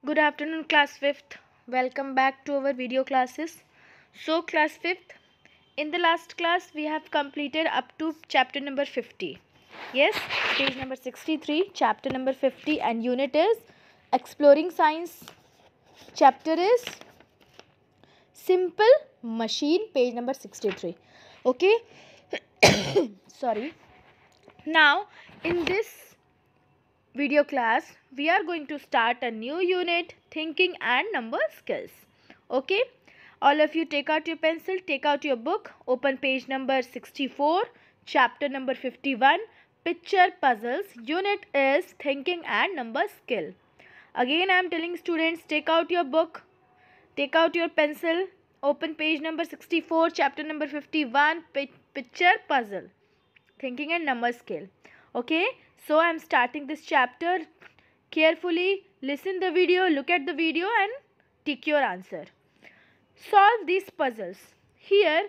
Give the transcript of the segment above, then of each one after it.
Good afternoon, class 5th. Welcome back to our video classes. So, class 5th, in the last class we have completed up to chapter number 50. Yes, page number 63, chapter number 50, and unit is Exploring Science. Chapter is Simple Machine, page number 63. Okay, sorry. Now, in this video class we are going to start a new unit, thinking and number skills. Okay, all of you take out your pencil, take out your book, open page number 64, chapter number 51, picture puzzles. Unit is thinking and number skill. Again I am telling students, take out your book, take out your pencil, open page number 64, chapter number 51, picture puzzle, thinking and number skill. Okay, so I am starting this chapter. Carefully listen the video, look at the video and tick your answer. Solve these puzzles. Here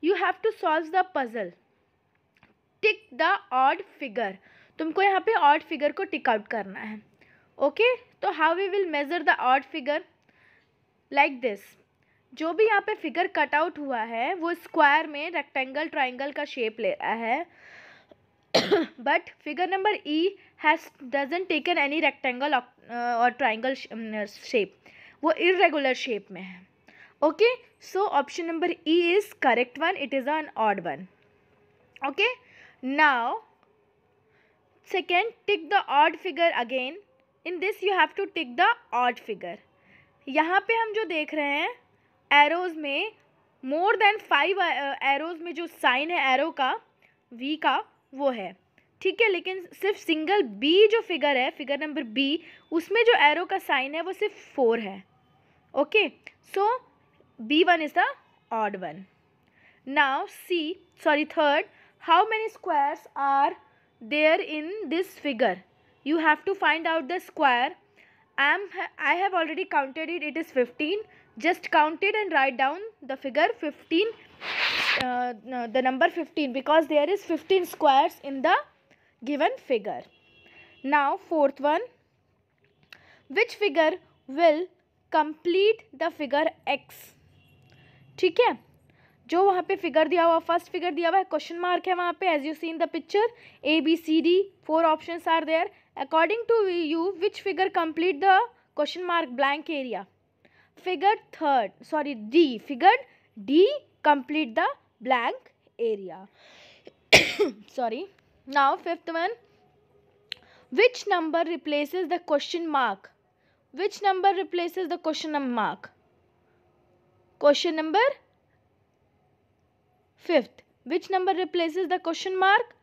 you have to solve the puzzle. Tick the odd figure. तुमको यहाँ पे odd figure को tick out करना है. Okay, तो how we will measure the odd figure? Like this. जो भी यहाँ पे फिगर कट आउट हुआ है वो स्क्वायर में रेक्टेंगल ट्राइंगल का शेप ले रहा है, but figure number E doesn't taken any rectangle or triangle shape. वो irregular shape में है. Okay, so option number E is correct one. It is an odd one. Okay, now second, tick the odd figure again. In this you have to tick the odd figure. यहाँ पे हम जो देख रहे हैं arrows में more than 5 arrows में जो साइन है एरो का V का वो है, ठीक है, लेकिन सिर्फ सिंगल B जो फिगर है, फिगर नंबर B, उसमें जो एरो का साइन है वो सिर्फ 4 है. Okay, so B1 is the odd one. Now third, how many squares are there in this figure? You have to find out the square. I have already counted it. It is 15. Just count it and write down the figure 15. The number 15, because there is 15 squares in the given figure. Now fourth one, which figure will complete the figure x? ठीक है, जो वहाँ पे figure दिया हुआ, first figure दिया हुआ है, क्वेश्चन मार्क है वहाँ पे, as you see in the picture, ABCD 4 options are there. According to you, which figure complete the question mark blank area? Figure D. Figure D complete the blank area. Sorry. Now fifth one. Which number replaces the question mark? Which number replaces the question mark? Question number fifth. Which number replaces the question mark?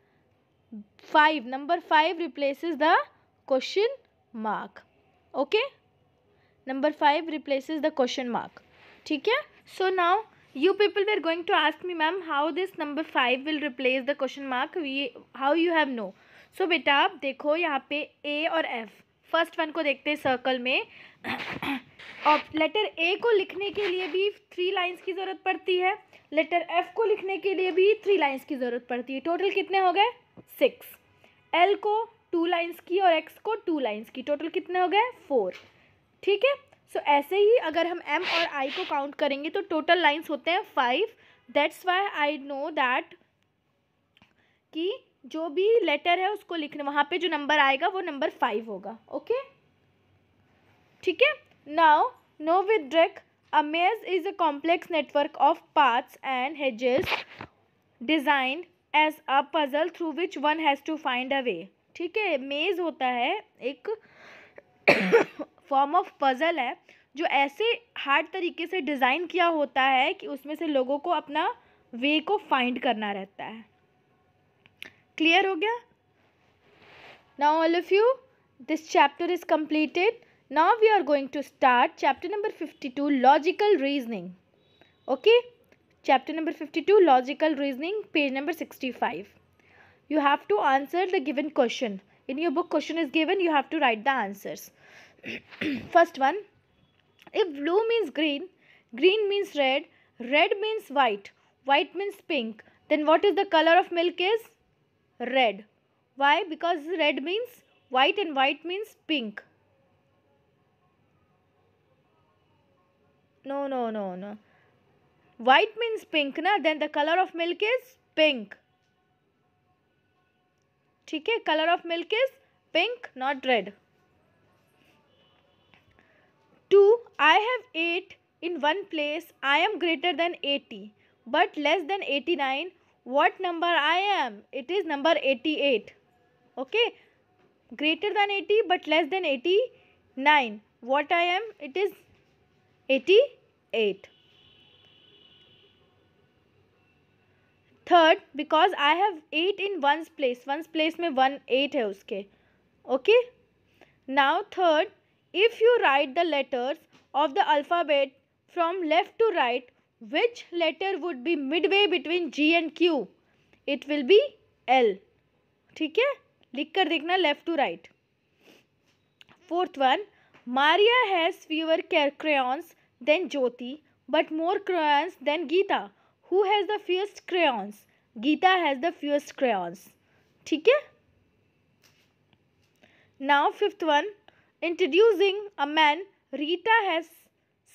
5. Number 5 replaces the question mark. Okay, number 5 replaces the question mark. ठीक है. So now you people were going to ask me, ma'am, how this number 5 will replace the question mark? How you have know? So बेटा आप देखो यहाँ पे A और F, first one को देखते हैं सर्कल में. और लेटर A को लिखने के लिए भी 3 लाइन्स की ज़रूरत पड़ती है, लेटर F को लिखने के लिए भी 3 लाइन्स की ज़रूरत पड़ती है. टोटल कितने हो गए? 6. L को 2 लाइन्स की और X को 2 लाइन्स की, टोटल कितने हो गए? 4. ठीक है. सो ऐसे ही अगर हम M और I को काउंट करेंगे तो टोटल लाइन्स होते हैं 5. That's why I know that कि जो भी लेटर है उसको लिखने, वहाँ पे जो नंबर आएगा वो नंबर 5 होगा. ओके, ठीक है. Now no with drake, a maze is a complex network of paths and hedges designed as a puzzle through which one has to find a way. ठीक है, मेज होता है एक फॉर्म ऑफ पजल है जो ऐसे हार्ड तरीके से डिज़ाइन किया होता है कि उसमें से लोगों को अपना वे को फाइंड करना रहता है. क्लियर हो गया? Now all of you, this chapter is completed. Now we are going to start chapter number 52, logical reasoning. Okay, chapter number 52, logical reasoning, page number 65. You have to answer the given question. In your book question is given, you have to write the answers. First one, if blue means green, green means red, red means white, white means pink, then what is the color of milk is? Red. Why? Because red means white and white means pink. No. White means pink ना, then the color of milk is pink. ठीक है, color of milk is pink, not red. 2. I have 8 in one place. I am greater than 80 but less than 89. What number I am? It is number 88. Okay, greater than 80 but less than 89. What I am? It is 88. Third, because I have 8 in one's place में 1 8 है उसके. Okay, now third, if you write the letters of the alphabet from left to right, which letter would be midway between G and Q? It will be L. ठीक है, लिख कर देखना left to right. Fourth one, Maria has fewer crayons than Jyoti but more crayons than Geeta. Who has the fewest crayons? Geeta has the fewest crayons. ठीक है. Now fifth one, introducing a man, Rita has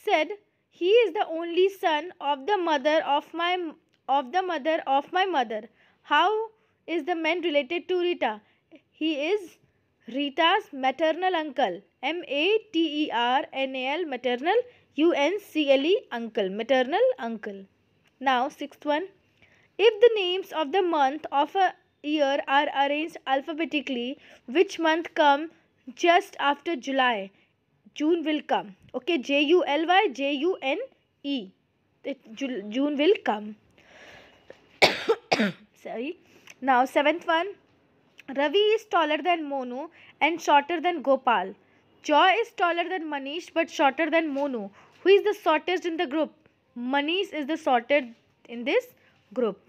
said he is the only son of the mother of my mother. How is the man related to Rita? He is Rita's maternal uncle. MATERNAL, maternal, UNCLE, uncle, maternal uncle. Now sixth one, if the names of the month of a year are arranged alphabetically, which month come just after July? June will come. Okay, JULY, JUNE. June will come. Sorry. Now seventh one, Ravi is taller than Monu and shorter than Gopal. Joy is taller than Manish but shorter than Monu. Who is the shortest in the group? Manish is the shortest in this group.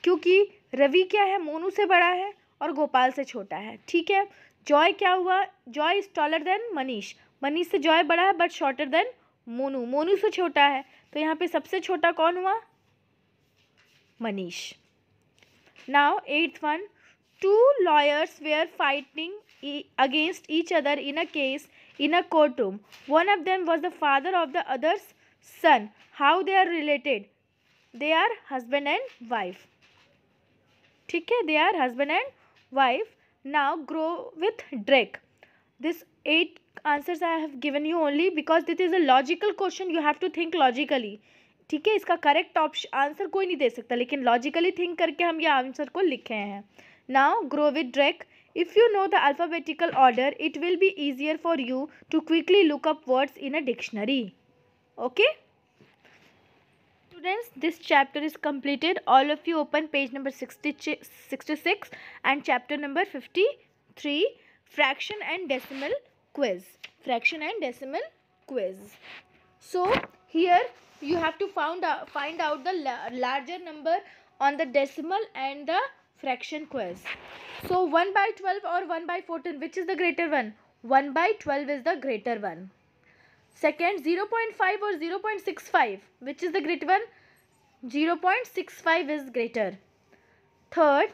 क्योंकि रवि क्या है, मोनू से बड़ा है और गोपाल से छोटा है. ठीक है. जॉय क्या हुआ? Joy is taller than Manish. Manish से जॉय बड़ा है but shorter than Monu. Monu से छोटा है, तो यहाँ पे सबसे छोटा कौन हुआ? Manish. Now eighth one, two lawyers were fighting against each other in a case in a courtroom. One of them was the father of the other's son. How they are related? They are husband and wife. ठीक है, they are husband and wife. Now grow with Drake. This 8 answers I have given you only because this is a logical question. You have to think logically. ठीक है, इसका correct answer कोई नहीं दे सकता, लेकिन logically think करके हम ये आंसर को लिखे हैं. Now grow with Drake. If you know the alphabetical order, it will be easier for you to quickly look up words in a dictionary. Okay? Students, this chapter is completed. All of you open page number 66 and chapter number 53, fraction and decimal quiz. Fraction and decimal quiz. So here you have to find out the larger number on the decimal and the fraction quiz. So 1 by 12 or 1 by 14, which is the greater one? 1 by 12 is the greater one. Second, 0.5 or 0.65, which is the greater one? 0.65 is greater. Third,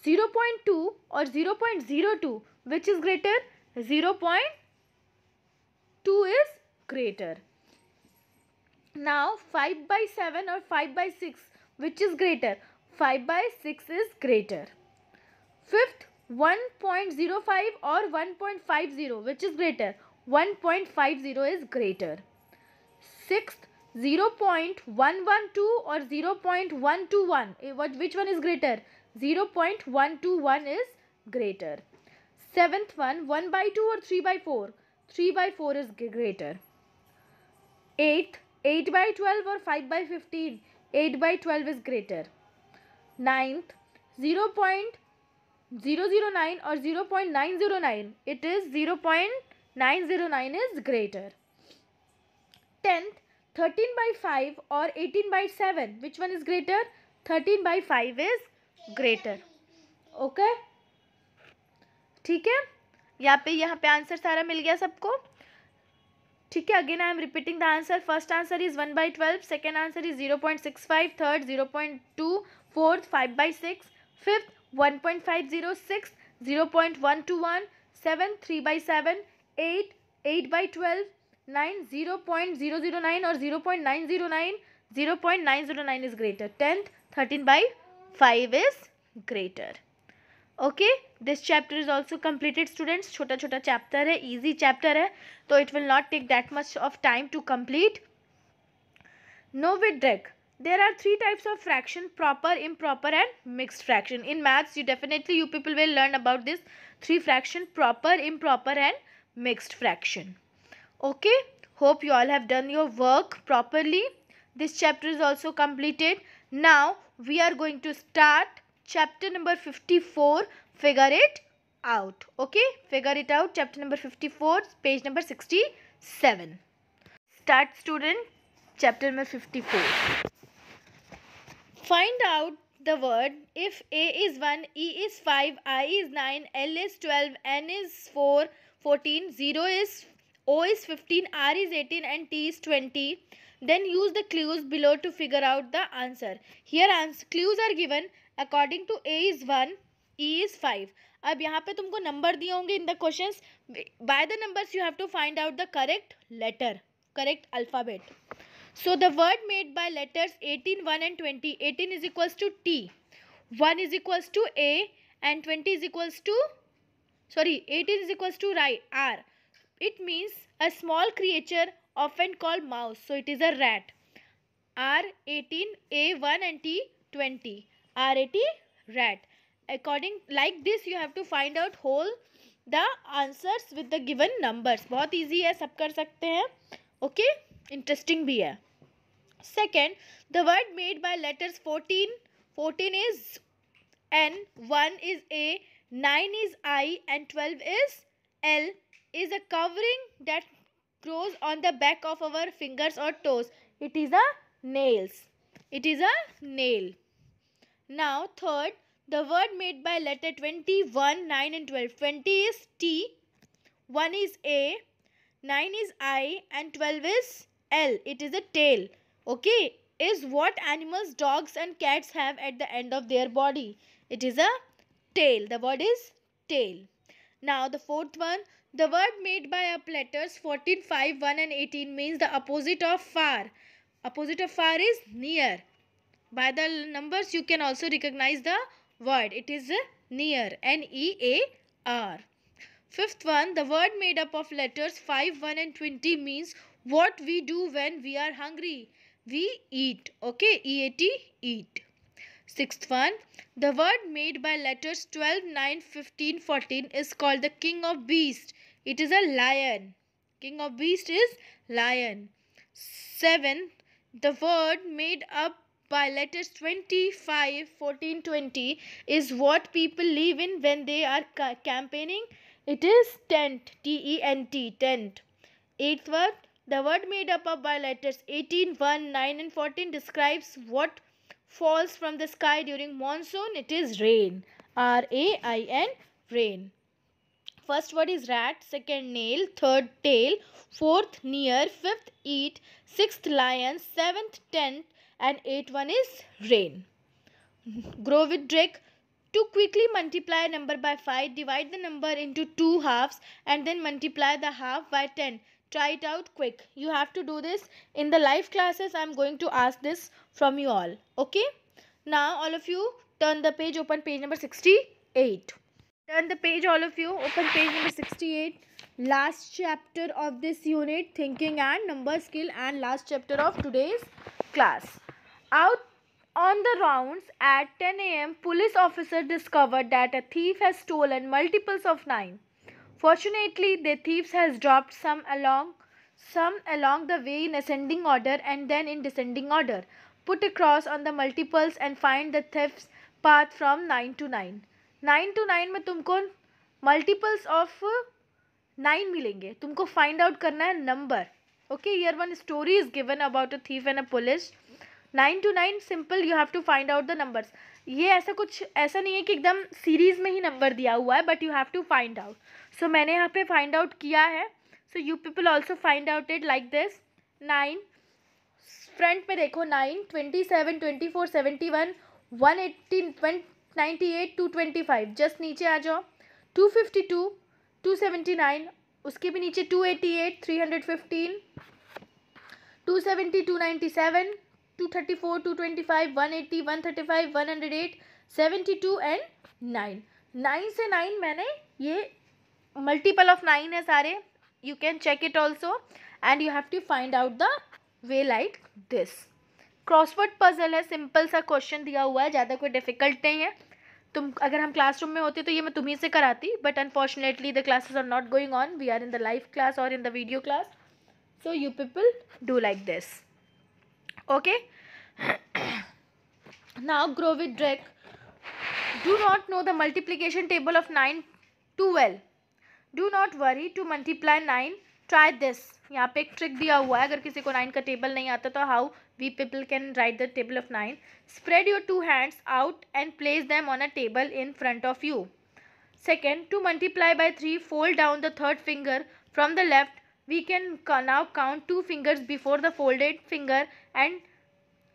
0.2 or 0.02, which is greater? 0.2 is greater. Now 5 by 7 or 5 by 6, which is greater? 5 by 6 is greater. Fifth, 1.05 or 1.50, which is greater? 1.50 is greater. Sixth, 0.112 or 0.121, which one is greater? 0.121 is greater. Seventh one, 1 by 2 or 3 by 4? 3 by 4 is greater. Eighth, 8 by 12 or 5 by 15? 8 by 12 is greater. Ninth, 0.009 or 0.909, it is 0.909 is greater. 10th, 13 by 5 or 18 by 7, which one is greater? 13 by 5 is greater. Okay? ठीक है, यहाँ पे answer सारा मिल गया सबको. ठीक है, again I am repeating the answer. First answer is 1 by 12, second answer is 0.65, third 0.2, fourth 5 by 6, fifth 1.50, sixth 0.121, seventh 3 by 7, 8 by 12, 9 0.009 or 0.909. 0.909 is greater. 10th 13 by 5 is greater. Okay, this chapter is also completed students. छोटा छोटा chapter है, easy chapter है, तो it will not take that much of time to complete. Know with Drake. There are three types of fraction: proper, improper and mixed fraction. In maths you people will learn about this three fraction: proper, improper and mixed fraction. Okay, hope you all have done your work properly. This chapter is also completed. Now we are going to start chapter number 54. Figure it out. Okay, figure it out. Chapter number 54, page number 67. Start student. Chapter number 54. Find out the word if A is 1, E is 5, I is 9, L is 12, N is 4, 14, 0 is, O is 15, R is 18 and T is 20. Then use the clues below to figure out the answer. Here clues are given according to A is 1, E is 5. अब यहाँ पे तुमको number दिए होंगे in the questions. By the numbers you have to find out the correct letter, correct alphabet. So the word made by letters 18, 1 and 20. 18 is equals to T, 1 is equals to A and 20 is equals to, 18 is equals to R. It means a small creature often called mouse. So it is a rat. R 18, A 1 and T 20. R 80 rat. According like this you have to find out whole the answers with the given numbers. बहुत easy है, सब कर सकते हैं. Okay, interesting भी है. Second, the word made by letters 14. 14 is N, 1 is A, 9 is I and 12 is L, is a covering that grows on the back of our fingers or toes. It is a nails. It is a nail. Now third, the word made by letter 21, 9 and 12. 20 is T, 1 is A, 9 is I and 12 is L. It is a tail. Okay, is what animals dogs and cats have at the end of their body. It is a tail. The word is tail. Now the fourth one, the word made by up letters 14, 5, 1 and 18 means the opposite of far. Opposite of far is near. By the numbers you can also recognize the word. It is near. N-E-A-R. Fifth one, the word made up of letters 5, 1 and 20 means what we do when we are hungry. We eat. Okay, E-A-T, eat. Sixth one, the word made by letters 12, 9, 15, 14 is called the king of beasts. It is a lion. King of beasts is lion. 7, the word made up by letters 25, 14, 20 is what people live in when they are campaigning. It is tent. T-E-N-T, tent. Eighth word, the word made up of by letters 18, 1, 9 and 14 describes what falls from the sky during monsoon. It is rain. R-A-I-N, rain. First word is rat, second nail, third tail, fourth near, fifth eat, sixth lion, seventh tent and eighth one is rain. Grow with Drake. To quickly multiply a number by 5, divide the number into 2 halves and then multiply the half by 10. Try it out quick. You have to do this in the live classes. I am going to ask this from you all. Okay. Now all of you turn the page, open page number 68. Turn the page all of you, open page number 68. Last chapter of this unit, thinking and number skill, and last chapter of today's class. Out on the rounds at 10 a.m. police officer discovered that a thief has stolen multiples of 9. Fortunately, the thief has dropped some along the way in ascending order and then in descending order. Put a cross on the multiples and find the thief's path from 9 to 9. 9 to 9 में तुमको multiples of 9 मिलेंगे. तुमको find out करना है number. Okay, here one story is given about a thief and a police. 9 to 9 simple, you have to find out the numbers. ये ऐसा नहीं है कि एकदम सीरीज में ही नंबर दिया हुआ है, but you have to find out. So मैंने यहाँ पे फाइंड आउट किया है. So you people also find out it like this. 9 front पे देखो, 9, 27, 24, 71, 118, 98, 225. जस्ट नीचे आ जाओ, 252, 279, उसके भी नीचे 288, 315, 270, 297, 234, 225, 180, 135, 108, 72 एंड 9. 9 से 9 मैंने ये मल्टीपल ऑफ 9 है सारे. You can check it also and you have to find out the way like this. Crossword puzzle है, सिंपल सा क्वेश्चन दिया हुआ है, ज़्यादा कोई डिफिकल्ट नहीं है. तुम अगर हम क्लासरूम में होते तो ये मैं तुम्ही से कराती, but unfortunately the classes are not going on. We are in the live class और in the video class. So you people do like this. Okay. Now grow with Drake. Do not know the multiplication table of 9 too well. Do not worry to multiply 9. Try this. यहाँ पे एक trick दिया हुआ है, अगर किसी को 9 का टेबल नहीं आता तो how we people can write the table of 9. Spread your two hands out and place them on a table in front of you. Second, to multiply by 3, fold down the third finger from the left. We can now count 2 fingers before the folded finger and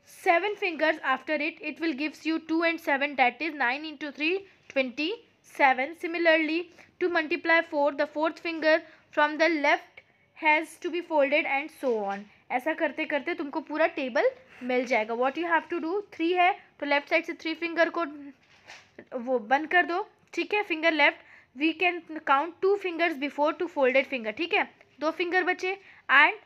7 fingers after it. It will gives you 2 and 7, that is 9 into 3, 27. Similarly, to multiply 4, the fourth finger from the left has to be folded and so on. ऐसा करते करते तुमको पूरा table मिल जाएगा. What you have to do, 3 है तो left side से 3 finger को वो बंद कर दो, ठीक है. Finger left. We can count 2 fingers before two folded finger, ठीक है. 2 फिंगर बचे and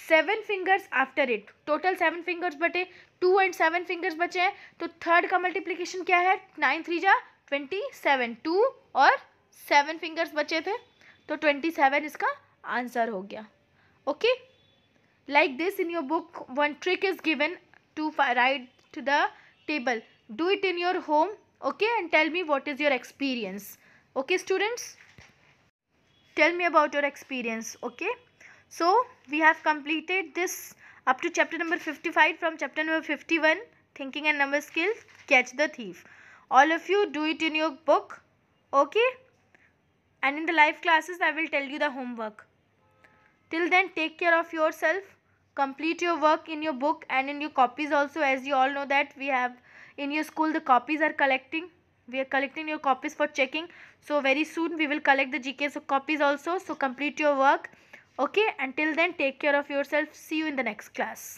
7 fingers after it. Total 7 fingers बटे, 2 एंड 7 फिंगर्स बचे हैं. तो थर्ड का मल्टीप्लिकेशन क्या है, 9 3 जा 27. 2 और 7 फिंगर्स बचे थे तो 27 इसका आंसर हो गया. Okay. Like this in your book one trick is given to write to the table. Do it in your home. Okay, and tell me what is your experience. Okay students, tell me about your experience. Okay, so we have completed this up to chapter number 55. From chapter number 51, thinking and number skills, catch the thief. All of you do it in your book. Okay, and in the live classes I will tell you the homework. Till then, take care of yourself. Complete your work in your book and in your copies also. As you all know that we have in your school the copies are collecting. We are collecting your copies for checking. So very soon we will collect the GK copies also. So complete your work. Okay, until then take care of yourself. See you in the next class.